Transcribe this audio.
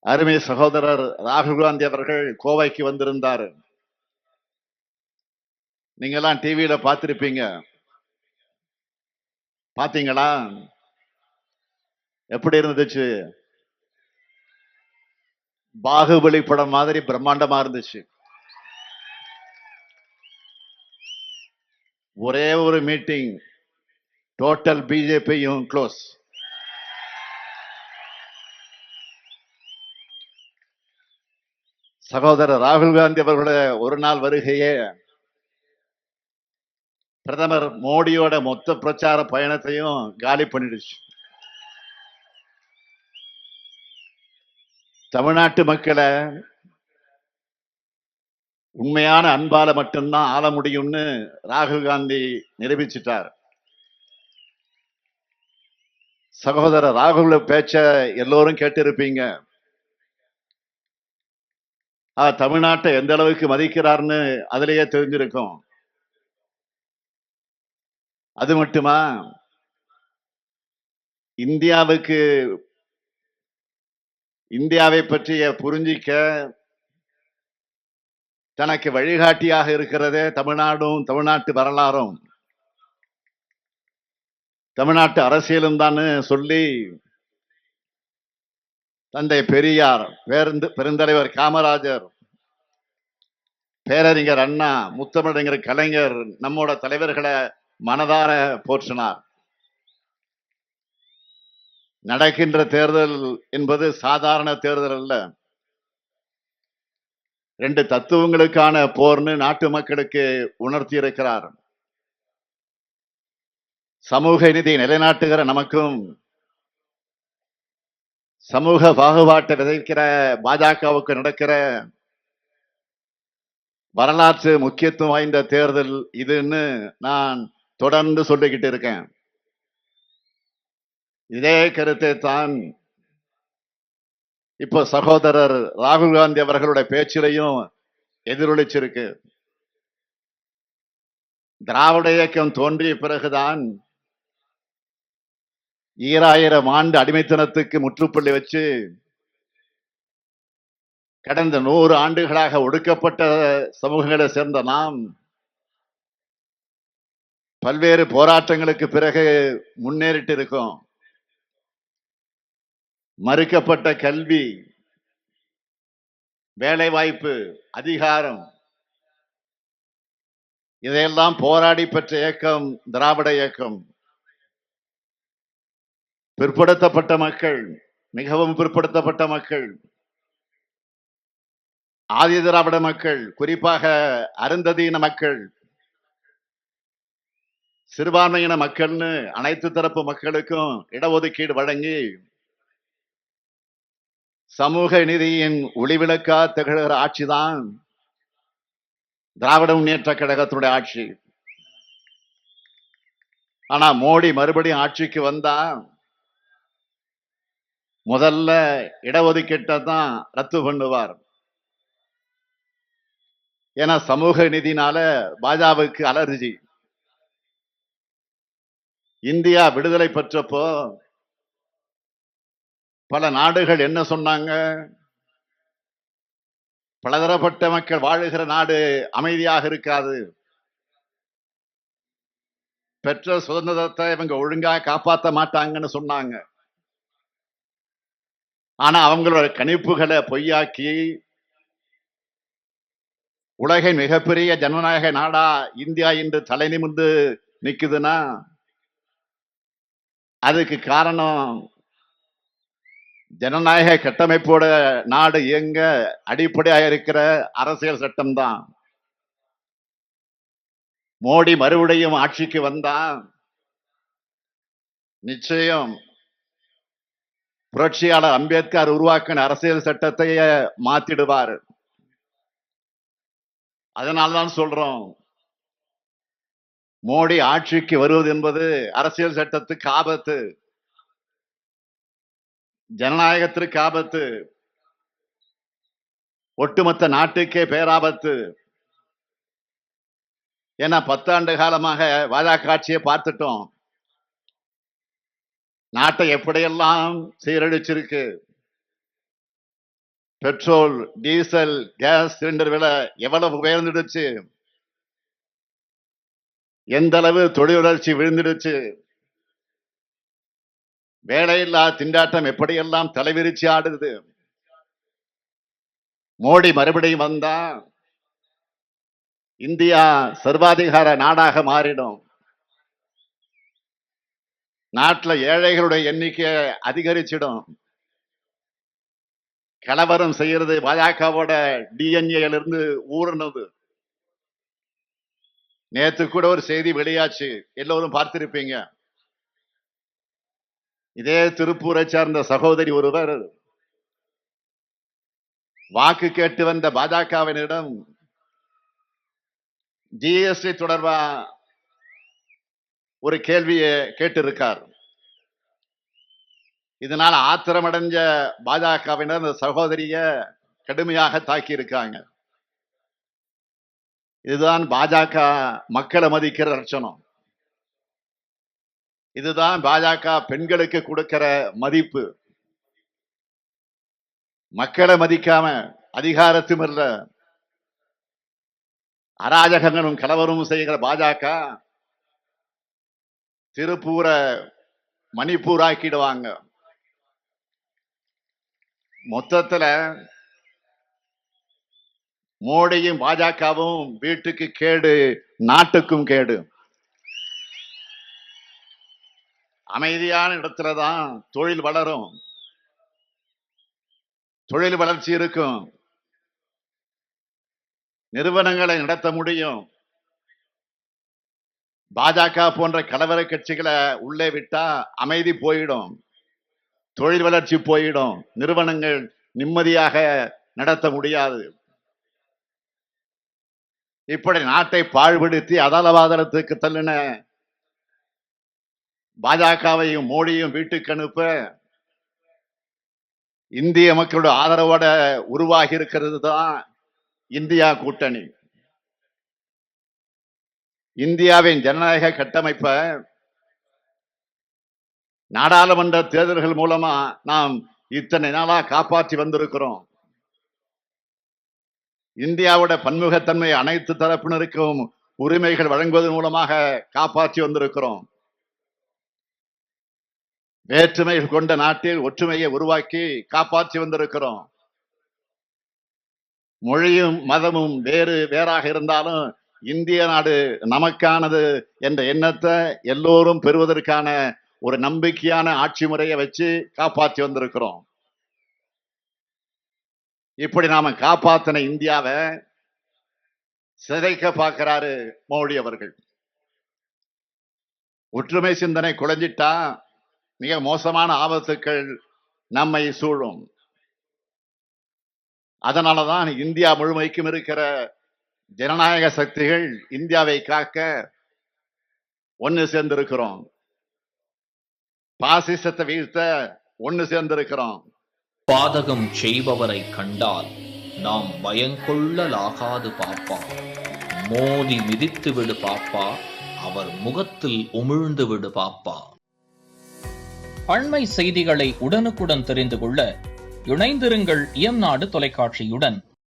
அருமை சகோதரர் ராகுல் காந்தி அவர்கள் கோவைக்கு வந்திருந்தார். நீங்க எல்லாம் டிவியில பார்த்திருப்பீங்க. பாத்தீங்களா? எப்படி இருந்துச்சு? பாகுபலி படம் மாதிரி பிரம்மாண்டமா இருந்துச்சு. ஒரே ஒரு மீட்டிங், டோட்டல் பிஜேபியும் க்ளோஸ். சகோதரர் ராகுல் காந்தி அவர்களுடைய ஒரு நாள் வருகையே பிரதமர் மோடியோட மொத்த பிரச்சார பயணத்தையும் காலி பண்ணிடுச்சு. தமிழ்நாட்டு மக்களை உண்மையான அன்பால மட்டும்தான் ஆள முடியும்னு ராகுல் காந்தி நிரூபிச்சிட்டார். சகோதரர் ராகுல் பேச்ச எல்லோரும் கேட்டிருப்பீங்க. தமிழ்நாட்டை எந்த அளவுக்கு மதிக்கிறார்னு அதிலேயே தெரிஞ்சிருக்கும். அது மட்டுமா, இந்தியாவை பற்றிய புரிஞ்சிக்க தனக்கு வழிகாட்டியாக இருக்கிறதே தமிழ்நாடும், தமிழ்நாட்டு வரலாறும், தமிழ்நாட்டு அரசியலும் தான் சொல்லி தந்தை பெரியார், பெருந்தலைவர் காமராஜர், பேரறிஞர் அண்ணா, முத்தமிழறிஞர் கலைஞர் நம்மோட தலைவர்களை மனதார போற்றினார். நடக்கின்ற தேர்தல் என்பது சாதாரண தேர்தல் அல்ல. 2 தத்துவங்களுக்கான போர்னு நாட்டு மக்களுக்கு உணர்த்தி இருக்கிறார். சமூக நீதியை நிலைநாட்டுகிற நமக்கும், சமூக பாகுபாட்டை விதைக்கிற பாஜகவுக்கு நடக்கிற வரலாற்று முக்கியத்துவம் வாய்ந்த தேர்தல் இதுன்னு நான் தொடர்ந்து சொல்லிக்கிட்டு இருக்கேன். இதே கருத்தை தான் இப்போ சகோதரர் ராகுல் காந்தி அவர்களுடைய பேச்சிலையும் எதிரொலிச்சிருக்கு. திராவிட இயக்கம் தோன்றிய பிறகுதான் 2000 ஆண்டு அடிமைத்தனத்துக்கு முற்றுப்புள்ளி வச்சு கடந்த 100 ஆண்டுகளாக ஒடுக்கப்பட்ட சமூகங்களை சேர்ந்த நாம் பல்வேறு போராட்டங்களுக்கு பிறகு முன்னேறிட்டு இருக்கோம். மறுக்கப்பட்ட கல்வி, வேலை வாய்ப்பு, அதிகாரம், இதையெல்லாம் போராடி பெற்ற இயக்கம் திராவிட இயக்கம். பிற்படுத்தப்பட்ட மக்கள், மிகவும் பிற்படுத்தப்பட்ட மக்கள், ஆதி திராவிட மக்கள், குறிப்பாக அருந்ததியின மக்கள், சிறுபான்மையின மக்கள்னு அனைத்து தரப்பு மக்களுக்கும் இடஒதுக்கீடு வழங்கி சமூக நீதியின் ஒளிவிளக்கா திகழ்கிற ஆட்சிதான் திராவிட முன்னேற்ற கழகத்தினுடைய ஆட்சி. ஆனா மோடி மறுபடியும் ஆட்சிக்கு வந்தா முதல்ல இடஒதுக்கீட்டை தான் ரத்து பண்ணுவார். ஏன்னா சமூக நீதினால பாஜகவுக்கு அலர்ஜி. இந்தியா விடுதலை பெற்றப்போ பல நாடுகள் என்ன சொன்னாங்க? பலதரப்பட்ட மக்கள் வாழுகிற நாடு அமைதியாக இருக்காது, பெற்ற சுதந்திரத்தை இவங்க ஒழுங்கா காப்பாற்ற மாட்டாங்கன்னு சொன்னாங்க. ஆனா அவங்களோட கணிப்புகளை பொய்யாக்கி உலகின் மிகப்பெரிய ஜனநாயக நாடா இந்தியா இன்று தலை நிமிர்ந்து நிக்குதுன்னா அதுக்கு காரணம் ஜனநாயக கட்டமைப்போட நாடு இயங்க அடிப்படையாக இருக்கிற அரசியல் சட்டம் தான். மோடி மறுபடியும் ஆட்சிக்கு வந்தா நிச்சயம் புரட்சியாளர் அம்பேத்கர் உருவாக்கின அரசியல் சட்டத்தையே மாத்திடுவார். அதனால்தான் சொல்றோம், மோடி ஆட்சிக்கு வருவது என்பது அரசியல் சட்டத்துக்கு ஆபத்து, ஜனநாயகத்திற்கு ஆபத்து, ஒட்டுமொத்த நாட்டுக்கே பேராபத்து. ஏன்னா 10 ஆண்டு காலமாக பாஜக ஆட்சியை பார்த்துட்டோம். நாட்டை எப்படியெல்லாம் சீரழிச்சிருக்கு. பெட்ரோல், டீசல், கேஸ் சிலிண்டர் விலை எவ்வளவு உயர்ந்துடுச்சு, எந்த அளவு தொழில் வளர்ச்சி விழுந்துடுச்சு, வேலையில்லா திண்டாட்டம் எப்படியெல்லாம் தலைவிரிச்சு ஆடுது. மோடி மறுபடியும் வந்தா இந்தியா சர்வாதிகார நாடாக மாறிடும். நாட்டுல ஏழைகளுடைய எண்ணிக்கை அதிகரிச்சிடும். கலவரம் செய்யறது பாஜகவோட டிஎன்ஏல இருந்து ஊறுனது. நேத்து கூட ஒரு செய்தி வெளியாச்சு, எல்லோரும் பார்த்திருப்பீங்க. இதே திருப்பூரை சேர்ந்த சகோதரி ஒருவர் வாக்கு கேட்டு வந்த பாஜகவினரிடம் ஜிஎஸ்டி தொடர்பா ஒரு கேள்வியை கேட்டிருக்கார். இதனால ஆத்திரமடைஞ்ச பாஜகவினர் அந்த சகோதரிய கடுமையாக தாக்கி இருக்காங்க. இதுதான் பாஜக மக்களை மதிக்கிற லட்சணம். இதுதான் பாஜக பெண்களுக்கு கொடுக்கிற மதிப்பு. மக்களை மதிக்காம அதிகாரத்திமில்ல அராஜகங்களும் கலவரமும் செய்கிற பாஜக திருப்பூரை மணிப்பூர் ஆக்கிடுவாங்க. மொத்தத்துல மோடியும் பாஜகவும் வீட்டுக்கு கேடு, நாட்டுக்கும் கேடு. அமைதியான இடத்துலதான் தொழில் வளரும், தொழில் வளர்ச்சி இருக்கும், நிறுவனங்களை நடத்த முடியும். பாஜக போன்ற கலவர கட்சிகளை உள்ளே விட்டா அமைதி போயிடும், தொழில் வளர்ச்சி போயிடும், நிறுவனங்கள் நிம்மதியாக நடத்த முடியாது. இப்படி நாட்டை பாழ்படுத்தி அதலவாதலத்துக்கு தள்ளின பாஜகவையும் மோடியும் வீட்டுக்கு அனுப்ப இந்திய மக்களோட ஆதரவோட உருவாகி இருக்கிறது தான் இந்தியா கூட்டணி. இந்தியாவின் ஜனநாயக கட்டமைப்பை நாடாளுமன்ற தேர்தல்கள் மூலமா நாம் இத்தனை நாளா காப்பாற்றி வந்திருக்கிறோம். இந்தியாவோட பன்முகத்தன்மை அனைத்து தரப்பினருக்கும் உரிமைகள் வழங்குவதன் மூலமாக காப்பாற்றி வந்திருக்கிறோம். வேற்றுமைகள் கொண்ட நாட்டில் ஒற்றுமையை உருவாக்கி காப்பாற்றி வந்திருக்கிறோம். மொழியும் மதமும் வேறு வேறாக இருந்தாலும் இந்திய நாடு நமக்கானது என்ற எண்ணத்தை எல்லோரும் பெறுவதற்கான ஒரு நம்பிக்கையான ஆட்சி முறையை வச்சு காப்பாற்றி வந்திருக்கிறோம். இப்படி நாம காப்பாத்தின இந்தியாவை சிதைக்க பார்க்கிறாரு மோடி அவர்கள். ஒற்றுமை சிந்தனை குலைஞ்சிட்டா மிக மோசமான ஆபத்துக்கள் நம்மை சூழும். அதனாலதான் இந்தியா முழுமைக்கும் இருக்கிற ஜனநாயக சக்திகள் இந்தியாவை காக்க ஒன்னு சேர்ந்திருக்கிறோம். பாசிசத்தை வீழ்த்த ஒன்னு சேர்ந்திருக்கிறோம். பாதகம் செய்பவரை கண்டால் நாம் பயங்கொள்ளலாகாது பாப்பா, மோதி மிதித்து விடு பாப்பா, அவர் முகத்தில் உமிழ்ந்து விடு பாப்பா. அண்மை செய்திகளை உடனுக்குடன் தெரிந்து கொள்ள இணைந்திருங்கள் இயம்நாடு தொலைக்காட்சியுடன்.